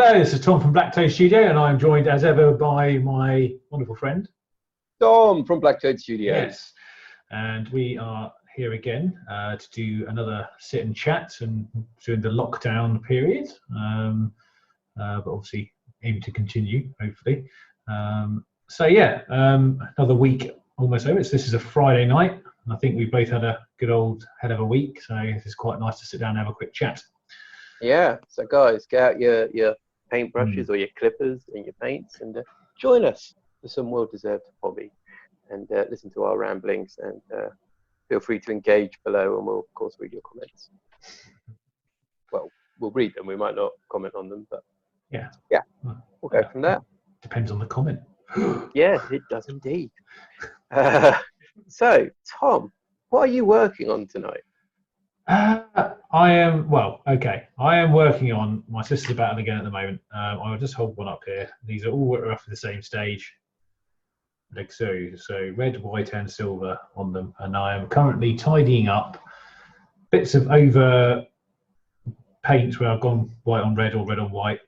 Hello, this is Tom from BlackToad Studio, and I'm joined as ever by my wonderful friend Tom from BlackToad Studio. Yes, and we are here again to do another sit and chat and during the lockdown period, but obviously aim to continue, hopefully. Another week almost over. This is a Friday night, and I think we both had a good old head of a week, so it's quite nice to sit down and have a quick chat. Yeah, so guys, get out your paintbrushes or your clippers and your paints and join us for some well-deserved hobby and listen to our ramblings, and feel free to engage below, and we'll of course read your comments. Well, we'll read them, we might not comment on them, but yeah, we'll go from there. Depends on the comment. Yes, it does indeed. So Tom, what are you working on tonight? I am working on my sister's battle again at the moment. I'll just hold one up here. These are all roughly the same stage, like so red, white and silver on them, and I am currently tidying up bits of over paints where I've gone white on red or red on white,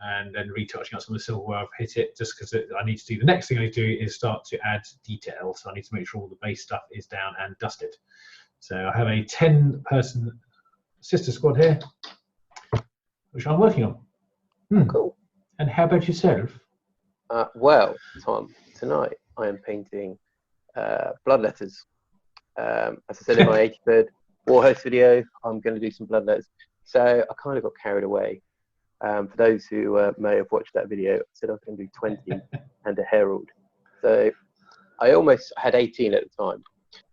and then retouching up some of the silver where I've hit it, just because I need to do the next thing I need to do is start to add detail. So I need to make sure all the base stuff is down and dusted. So I have a 10-person sister squad here, which I'm working on. Cool. And how about yourself? Well, Tom, tonight I am painting blood letters. As I said in my 83rd Warhost video, I'm going to do some blood letters. So I kind of got carried away. For those who may have watched that video, I said I was going to do 20 and a herald. So I almost had 18 at the time.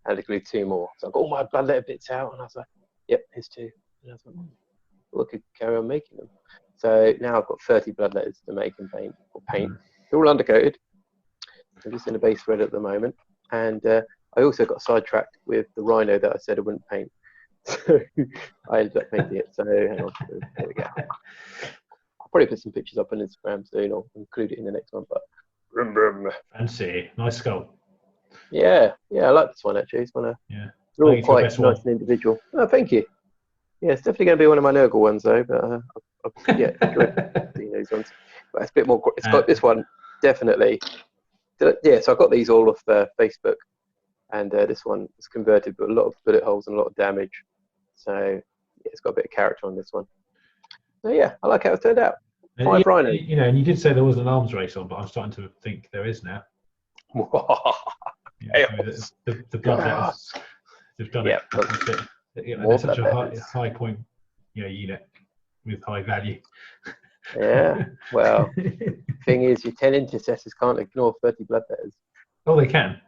I had to glue 2 more. So I got all my blood letter bits out, and I was like, yep, here's 2. And I was like, well, I could carry on making them. So now I've got 30 blood letters to make and paint. They're all undercoated. I'm just in a base red at the moment. And I also got sidetracked with the rhino that I said I wouldn't paint. So I ended up painting it. So hang on, there we go. I'll probably put some pictures up on Instagram soon, or include it in the next one. But fancy, nice skull. Yeah, I like this one actually. It's one of they're all quite nice and individual. Oh, thank you. Yeah, it's definitely going to be one of my Nurgle ones though. But I've enjoyed seeing those ones. But it's a bit more. It's got this one definitely. Yeah, so I got these all off Facebook, and this one is converted, but a lot of bullet holes and a lot of damage. So yeah, it's got a bit of character on this one. So yeah, I like how it turned out. And Rhino. And you did say there was an arms race on, but I'm starting to think there is now. The blood letters, they've done it. They're such a high point, unit with high value. Yeah. Well, thing is, your 10 intercessors can't ignore 30 blood letters. Oh, they can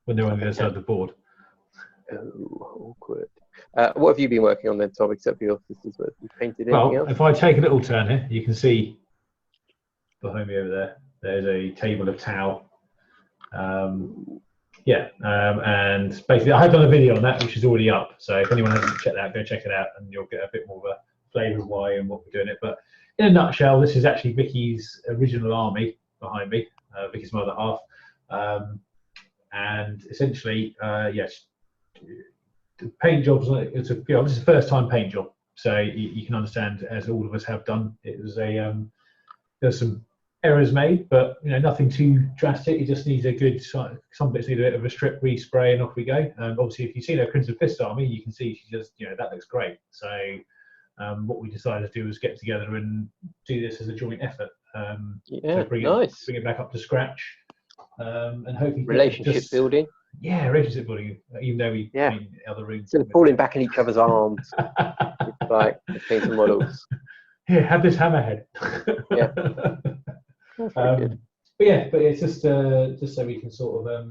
when they're on the other side of the board. Oh, awkward. What have you been working on then, Tom, except for your sister's work? You painted anything else? If I take a little turn here, you can see behind me over there, there's a table of Tau. And basically I have done a video on that, which is already up. So if anyone hasn't checked that out, go check it out, and you'll get a bit more of a flavour of why and what we're doing it. But in a nutshell, this is actually Vicky's original army behind me, Vicky's mother half, and essentially, the paint jobs. This is the first time paint job, so you can understand, as all of us have done. It was there's some errors made, but nothing too drastic. It just needs a good, some bits need a bit of a strip respray, and off we go. Obviously, if you see their Crimson Fist army, you can see she just, that looks great. So what we decided to do was get together and do this as a joint effort. So bring it back up to scratch, and hopefully relationship building. Yeah, relationship building. Even though we in other rooms, instead of falling back in each other's arms, like painting models. Here, have this hammerhead. Yeah. But it's just so we can sort of.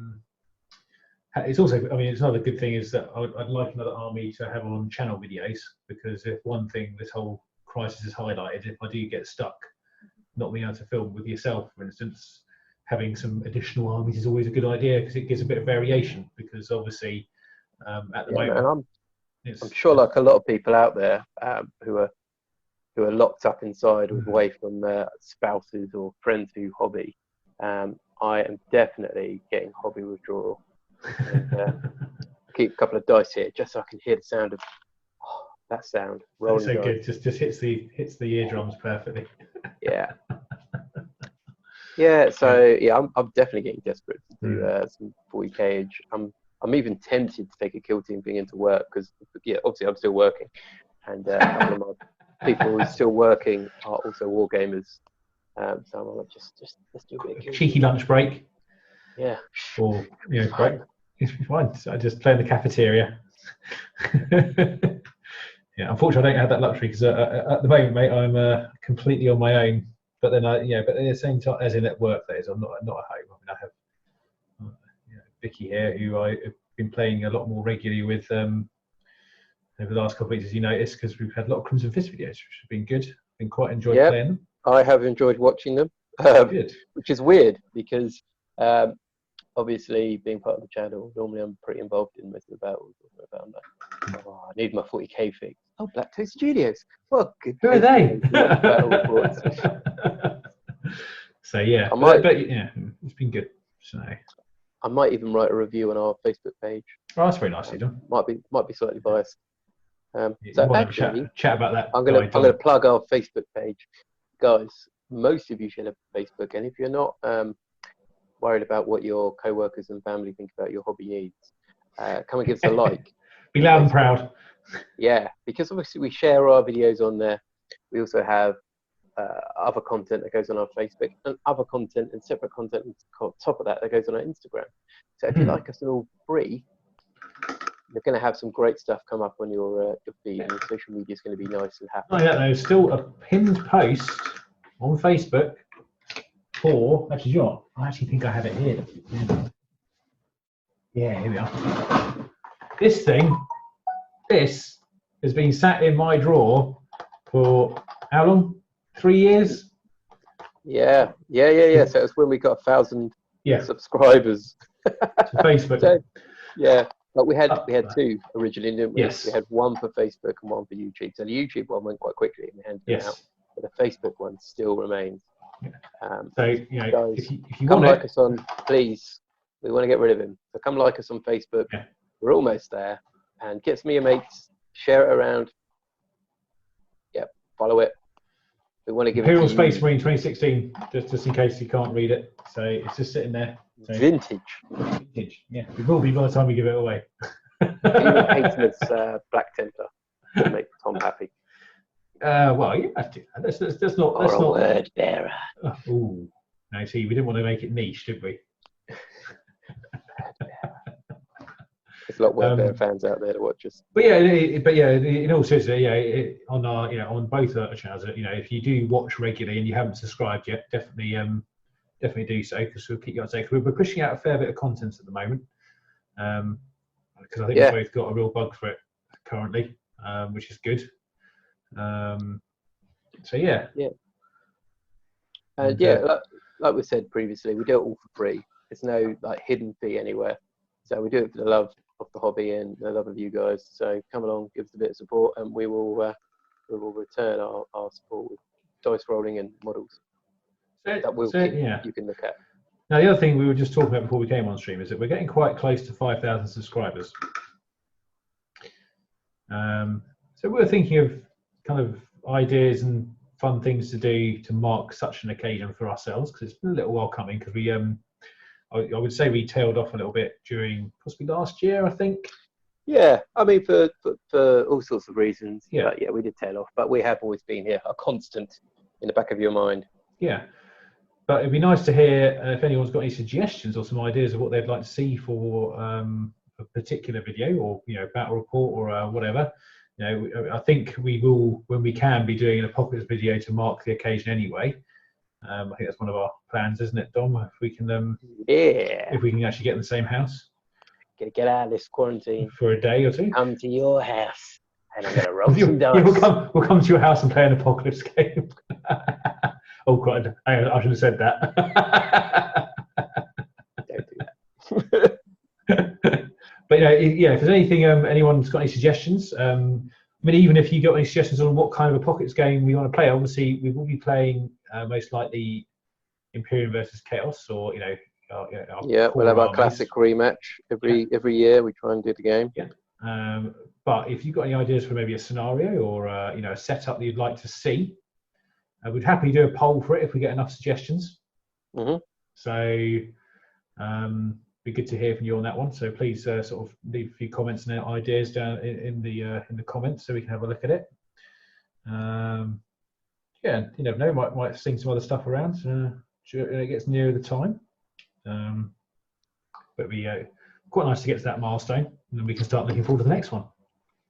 It's also, it's another good thing is that I'd like another army to have on channel videos, because if one thing this whole crisis is highlighted, if I do get stuck, not being able to film with yourself, for instance, having some additional armies is always a good idea, because it gives a bit of variation. Because obviously, at the moment, I'm sure, like a lot of people out there who are locked up inside, away from their spouses or friends who hobby, I am definitely getting hobby withdrawal. And, keep a couple of dice here just so I can hear the sound of that sound rolling. That's so good. Just hits the eardrums perfectly. Yeah. Yeah. So yeah, I'm definitely getting desperate to do some 40k. I'm even tempted to take a kill team thing into work because obviously I'm still working, and a couple of my people who are still working are also war gamers. So I'm like, just let's do a bit of kill Cheeky team. lunch break. Yeah. Or break. It's fine. So I just play in the cafeteria. Yeah, unfortunately, I don't have that luxury because at the moment, mate, I'm completely on my own. But then but at the same time, as in at work, days, I'm not at home. I mean, I have Vicky here, who I've been playing a lot more regularly with over the last couple of weeks, as you noticed, because we've had a lot of Crimson Fist videos, which have been good. Been quite enjoyed playing them. I have enjoyed watching them, Good. which is weird because obviously being part of the channel, normally I'm pretty involved in most of the battles. I'm like, I need my 40k fix. Oh, BlackToad Studios. Well, good. Who are they? Battle reports. So yeah, but yeah, it's been good. So I might even write a review on our Facebook page. Oh, that's very nice, Dom. Might be slightly biased. So actually, chat about that. I'm gonna plug our Facebook page, guys. Most of you should have Facebook, and if you're not worried about what your co-workers and family think about your hobby needs, come and give us a like. Be loud and proud. Yeah, because obviously we share our videos on there. We also have other content that goes on our Facebook, and other content and separate content on top of that goes on our Instagram. So if you like us all free, you're going to have some great stuff come up on your feed, and your social media is going to be nice and happy. Oh yeah, there's still a pinned post on Facebook for. Actually, you know what? I actually think I have it here. Yeah, here we are. This has been sat in my drawer for how long? 3 years? Yeah. So it's when we got 1,000 subscribers to Facebook. So, yeah, but we had two originally, didn't we? Yes. We had one for Facebook and one for YouTube. So the YouTube one went quite quickly and we handed it out. But the Facebook one still remains. Yeah. Guys, if you come want like us on, please. We want to get rid of him. So come like us on Facebook. Yeah. We're almost there. And get some of your mates, share it around. Yeah, follow it. We want to give Imperial it to Space Marine 2016, just in case you can't read it. So it's just sitting there. So, vintage. Yeah, it will be by the time we give it away. Painter's Black Templar to make Tom happy. Well, you have to. That's not. That's not. Word bearer. Oh, no. See, we didn't want to make it niche, did we? There's a lot of word bearer fans out there to watch us. But yeah, in all seriousness, on our, on both our channels, if you do watch regularly and you haven't subscribed yet, definitely do so, because we'll keep you updated. We're pushing out a fair bit of content at the moment, because I think we've both got a real bug for it currently, which is good. So yeah. And like we said previously, we do it all for free. There's no hidden fee anywhere. So we do it for the love of the hobby and the love of you guys. So come along, give us a bit of support, and we will return our support with dice rolling and models. You can look at. Now the other thing we were just talking about before we came on stream is that we're getting quite close to 5,000 subscribers. So we're thinking of kind of ideas and fun things to do to mark such an occasion for ourselves, because it's been a little while coming, because we I would say we tailed off a little bit during possibly last year, I think. Yeah, I mean for all sorts of reasons. Yeah, but we did tail off, but we have always been here, a constant in the back of your mind. Yeah, but it'd be nice to hear if anyone's got any suggestions or some ideas of what they'd like to see for a particular video, or battle report, or whatever. I think we will, when we can, be doing an apocalypse video to mark the occasion anyway. I think that's one of our plans, isn't it, Dom? If we can, if we can actually get in the same house. Get out of this quarantine for a day or two. Come to your house, and I'm gonna roll some dice. We'll come to your house and play an apocalypse game. Oh God, I should have said that. Don't do that. But if there's anything, anyone's got any suggestions, I mean, even if you got any suggestions on what kind of apocalypse game we want to play, obviously we will be playing most likely Imperium versus Chaos, or we'll have our classic rematch every year. We try and do the game. Yeah. But if you've got any ideas for maybe a scenario or a setup that you'd like to see, We'd happily do a poll for it if we get enough suggestions. Mhm. So be good to hear from you on that one. So please sort of leave a few comments and ideas down in the comments so we can have a look at it. Yeah, you never know, might sing some other stuff around. It gets nearer the time. But it'd be quite nice to get to that milestone, and then we can start looking forward to the next one. I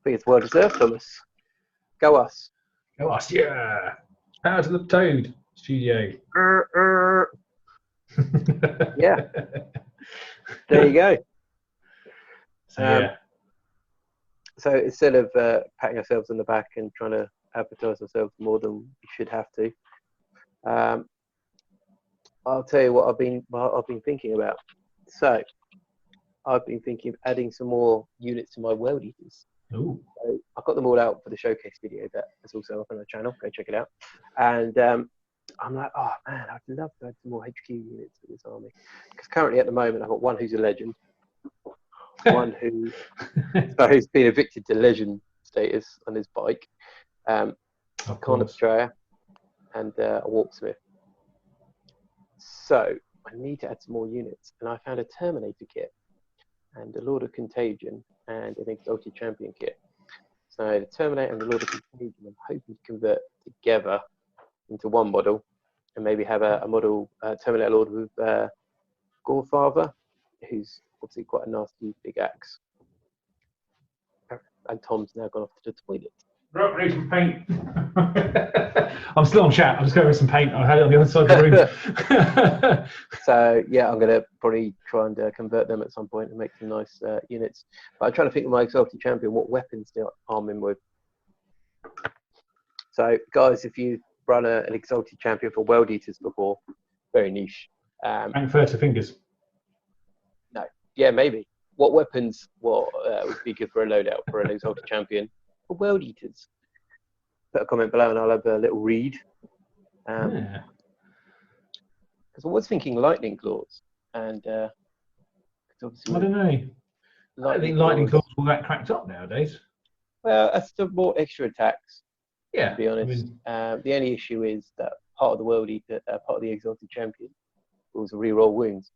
think it's well deserved, Thomas. Go us. Go us, yeah! Power to the Toad Studio. Yeah. There you go. So yeah. So instead of patting ourselves on the back and trying to advertise ourselves more than we should have to, I'll tell you what I've been thinking about. So I've been thinking of adding some more units to my world eaters. Ooh. So I've got them all out for the showcase video that is also up on our channel. Go check it out. And I'm like, oh man, I'd love to add some more HQ units to this army. Because currently at the moment I've got one who's a legend, one who's been evicted to legend status on his bike, Con Betrayer, and a Warpsmith. So I need to add some more units, and I found a Terminator kit and a Lord of Contagion and an Exalted Champion kit. So the Terminator and the Lord of Contagion I'm hoping to convert together into one model, and maybe have a model Terminator Lord with Gorefather, who's obviously quite a nasty big axe. And Tom's now gone off to the toilet. Right, need some paint. I'm still on chat. I'm just going with some paint. I had it on the other side of the room. So yeah, I'm going to probably try and convert them at some point and make some nice units. But I'm trying to think of my Exalted Champion, what weapons to arm him with. So guys, if you run an Exalted Champion for World Eaters before, very niche. Frank Furter fingers. No, yeah, maybe. What weapons would be good for a loadout for an Exalted Champion for World Eaters? Put a comment below and I'll have a little read. Yeah. Because I was thinking Lightning Claws, and obviously I don't know. I think Lightning Claws all that cracked up nowadays. Well, that's the more extra attacks. Yeah. To be honest, the only issue is that part of the World Eater, part of the Exalted Champion, rules a reroll wounds.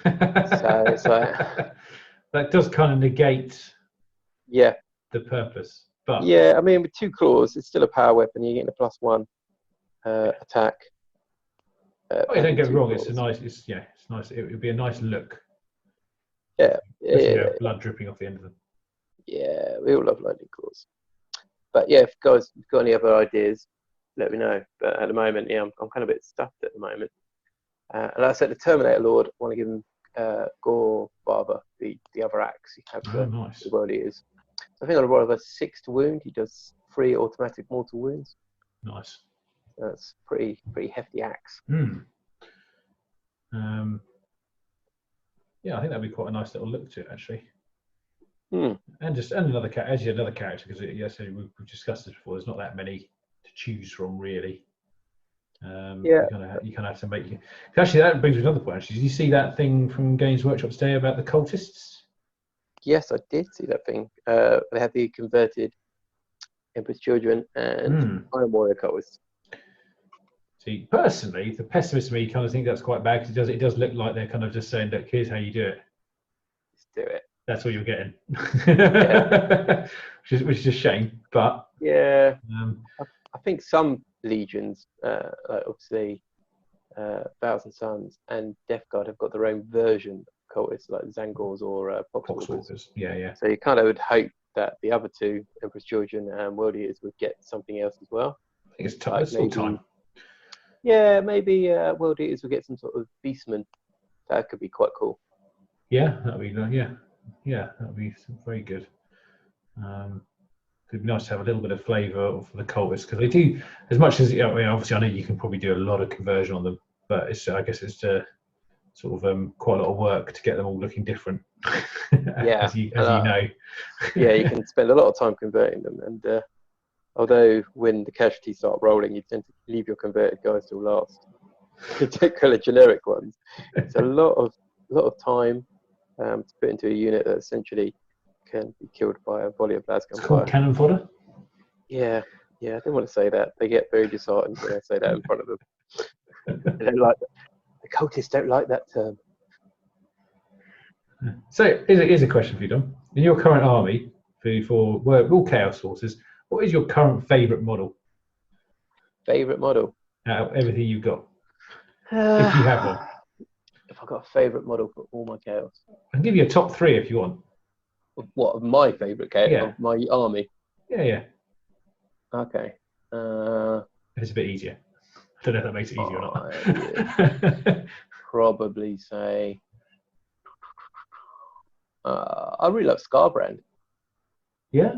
So it's like that does kind of negate. Yeah. The purpose, but yeah, I mean with 2 claws, it's still a power weapon. You're getting a +1 attack. Oh, yeah, don't get me wrong. It's a nice. It's nice. It would be a nice look. Yeah. Blood dripping off the end of them. Yeah, we all love lightning claws. But yeah, if guys have got any other ideas, let me know. But at the moment, yeah, I'm kind of a bit stuffed at the moment. And like I said, the Terminator Lord, I want to give him Gorefather, the other axe. You have nice. The World Eaters. So I think I'll roll over 6 to wound. He does 3 automatic mortal wounds. Nice. That's pretty hefty axe. Yeah, I think that'd be quite a nice little look to it, actually. And another character, because yes, we've discussed this before. There's not that many to choose from, really. Yeah. You kind of have to make. Actually, that brings me to another point. Actually, did you see that thing from Games Workshop today about the cultists? Yes, I did see that thing. They had the converted Emperor's Children and Iron Warrior cultists. See, personally, the pessimist in me kind of think that's quite bad, because it does look like they're kind of just saying, look, here's how you do it. Let's do it. That's what you're getting. Yeah. which is a shame, but yeah. I think some legions, like obviously Thousand Suns and Death Guard, have got their own version of cultists, like Zangors or Poxwalkers. Yeah. So you kind of would hope that the other 2, Emperor's Children and World Eaters, would get something else as well. I think it's tough. It's still time. Yeah, maybe World Eaters will get some sort of Beastman. That could be quite cool. Yeah, that'd be that'd be very good. It'd be nice to have a little bit of flavour for the cultists, because they do, as much as obviously I know you can probably do a lot of conversion on them, but I guess it's sort of quite a lot of work to get them all looking different. Yeah, as you know. Yeah, you can spend a lot of time converting them, and although when the casualties start rolling, you tend to leave your converted guys till last. Particularly generic ones. It's a lot of time to put into a unit that essentially can be killed by a volley of las gun fire. Cannon fodder. Yeah. Yeah, I didn't want to say that. They get very disheartened when I say that in front of them. They don't like that. The cultists don't like that term. So here's a question for you, Dom. In your current army, for all Chaos Forces, what is your current favourite model Favourite model? out of everything you've got? If you have one. If I've got a favourite model for all my Chaos. I can give you a top 3 if you want. What, of my favourite Chaos? Yeah. Of my army? Yeah. Okay. It's a bit easier. I don't know if that makes it easier or I not. probably say I really love Scarbrand. Yeah?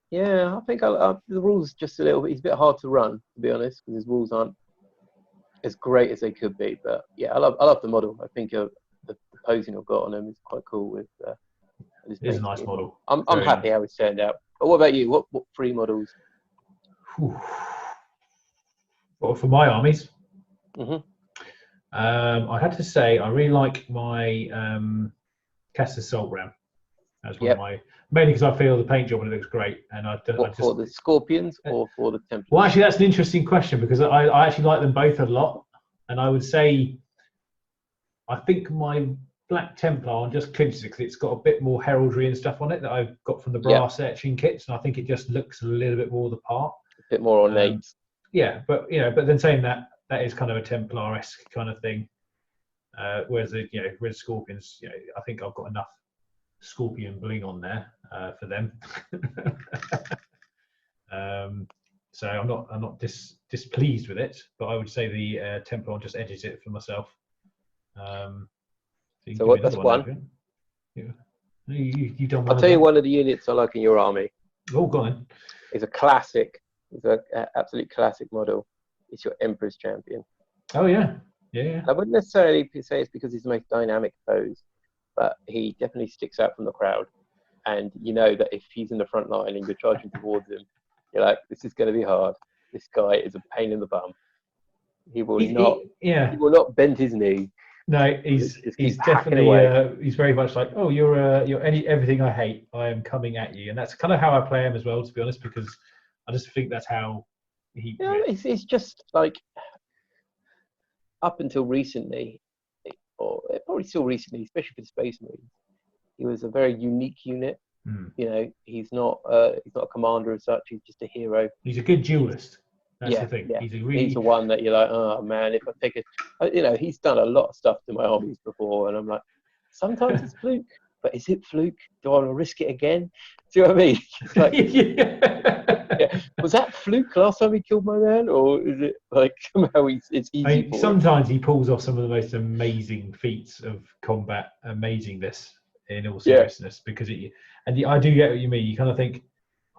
Yeah, I think the rules just a little bit. He's a bit hard to run, to be honest, because his rules aren't as great as they could be. But yeah, I love the model. I think the posing I've got on him is quite cool. With It is a nice model. I'm Very happy nice. how it's turned out. But what about you? What 3 models? Well, for my armies, hmm I had to say I really like my Castor Salt Ram. That's one of my, mainly because I feel the paint job on it looks great, and for the Scorpions or for the Templars? Well, actually, that's an interesting question because I actually like them both a lot, and I would say I think my Black Templar just clinches it because it's got a bit more heraldry and stuff on it that I've got from the brass etching kits, and I think it just looks a little bit more the part. A bit more ornate. Yeah, but but then saying that is kind of a Templar-esque kind of thing. Whereas the Red Scorpions, I think I've got enough Scorpion bling on there for them. So I'm not displeased with it, but I would say the Templar just edges it for myself. So that's one. You done one. I'll tell you one of the units I like in your army. Oh, go on. It's a classic. It's an absolute classic model. It's your Emperor's Champion. Oh yeah. I wouldn't necessarily say it's because he's the most dynamic pose, but he definitely sticks out from the crowd. And you know that if he's in the front line and you're charging towards him, you're like, this is going to be hard. This guy is a pain in the bum. He will not bend his knee. No, he's definitely he's very much like, oh, you're everything I hate. I am coming at you, and that's kind of how I play him as well, to be honest, because I just think that's how he. Yeah, it's just like up until recently, or probably still recently, especially for the Space Marines, he was a very unique unit. He's not a commander as such. He's just a hero. He's a good duelist. That's the thing. Yeah. He's the one that you're like, oh man, if I take it, he's done a lot of stuff to my armies before, and I'm like, sometimes it's fluke, but is it fluke? Do I want to risk it again? Do you know what I mean? It's like, was that fluke last time he killed my man, or is it like somehow it's easy? Sometimes he pulls off some of the most amazing feats of combat amazingness. In all seriousness, because I do get what you mean. You kind of think,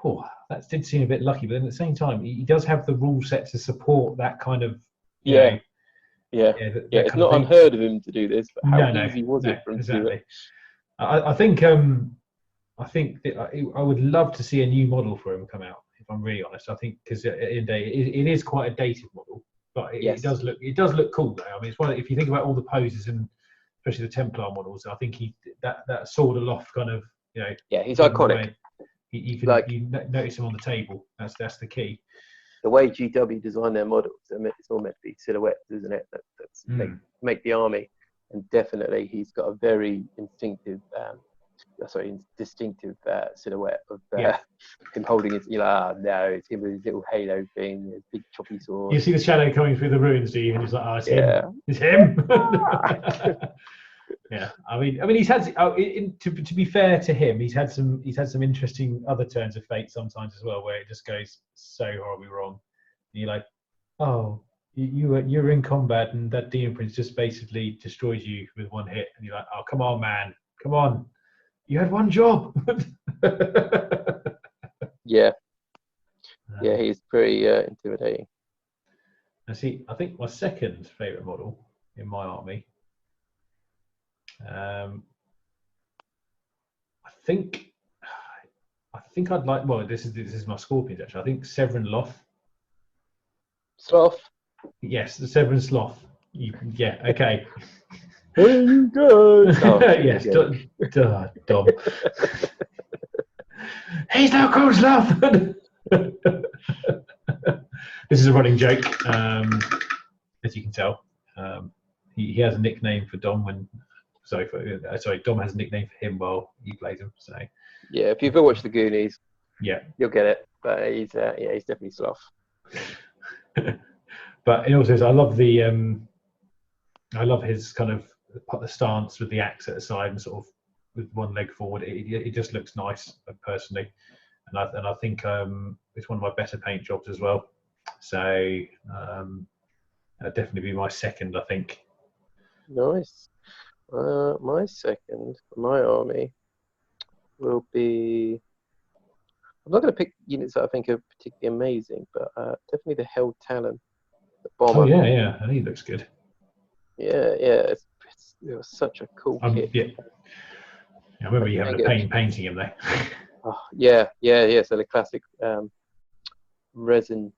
oh, that did seem a bit lucky, but then at the same time, he does have the rule set to support that kind of. It's not unheard of him to do this, but how easy was it for him to do it? I think that I would love to see a new model for him come out. If I'm really honest, I think because at the end of the day, it is quite a dated model, but it does look cool though. I mean, it's one. If you think about all the poses and especially the Templar models, I think that sword aloft kind of he's iconic. You notice him on the table. That's the key. The way GW design their models, it's all meant to be silhouettes, isn't it? That's make the army, and definitely he's got a very distinctive silhouette of him holding his. It's him with his little halo thing, his big choppy sword. You see the shadow coming through the ruins, do you? And he's like, it's him. Yeah, I mean, he's had to be fair to him, he's had some interesting other turns of fate sometimes as well, where it just goes so horribly wrong. And you're like, oh, you're in combat, and that Demon Prince just basically destroys you with one hit, and you're like, oh, come on, man, come on, you had one job. He's pretty intimidating. And see, I think my second favorite model in my army. I think I'd like. Well, this is my Scorpions actually. I think Severin Loth. Sloth. Yes, the Severin Sloth. Okay. Here you go. Yes, Dom. He's no cool Sloth. this is a running joke, as you can tell. He has a nickname for Dom when. Sorry, Dom has a nickname for him while he plays him. So. Yeah, if you've ever watched the Goonies, Yeah, you'll get it. But he's definitely sloth. But in all sense, I love his kind of the stance with the axe at the side and sort of with one leg forward. It just looks nice, personally, and I think it's one of my better paint jobs as well. So that'd definitely be my second, I think. Nice. My second, my army, will be. I'm not going to pick units that I think are particularly amazing, but definitely the Hell Talon, the bomber. Oh yeah, he looks good. Yeah, it was such a cool kit. Yeah. I remember you having a pain painting him there. Oh, yeah. So the classic resin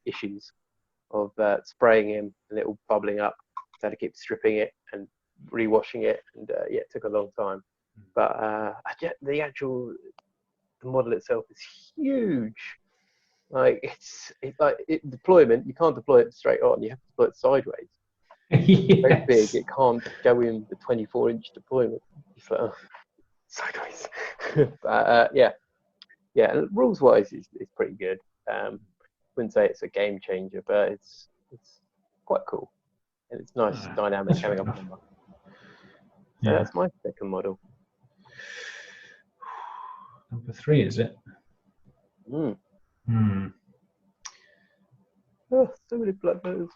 issues of spraying him and it all bubbling up. So I had to keep stripping it and rewashing it, and it took a long time. But the model itself is huge. Like deployment, you can't deploy it straight on. You have to deploy it sideways. Yes. Very big. It can't go in the 24-inch deployment. It's like sideways. But and rules-wise, it's pretty good. Wouldn't say it's a game changer, but it's quite cool, and it's nice, dynamic having a bomber. So that's my second model. Number 3, is it? Oh, so many bloodbaths.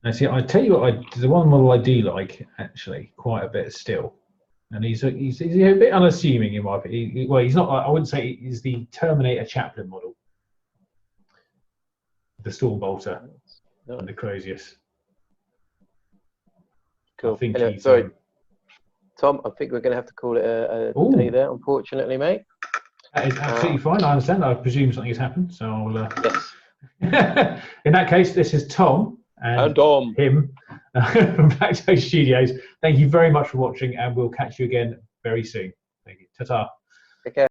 Now, see, I tell you what, the one model I do like actually quite a bit still, and he's a bit unassuming in my opinion. Well, he's not. I wouldn't say he's the Terminator Chaplain model, the Stormbolter, and the Crozius. Cool. I think anyway, sorry, Tom. I think we're going to have to call it a day there, unfortunately, mate. That is absolutely fine. I understand. I presume something has happened, so I'll. Yes. In that case, this is Tom and Dom. Him from BlackToad Studios. Thank you very much for watching, and we'll catch you again very soon. Thank you. Ta-ta. Take care.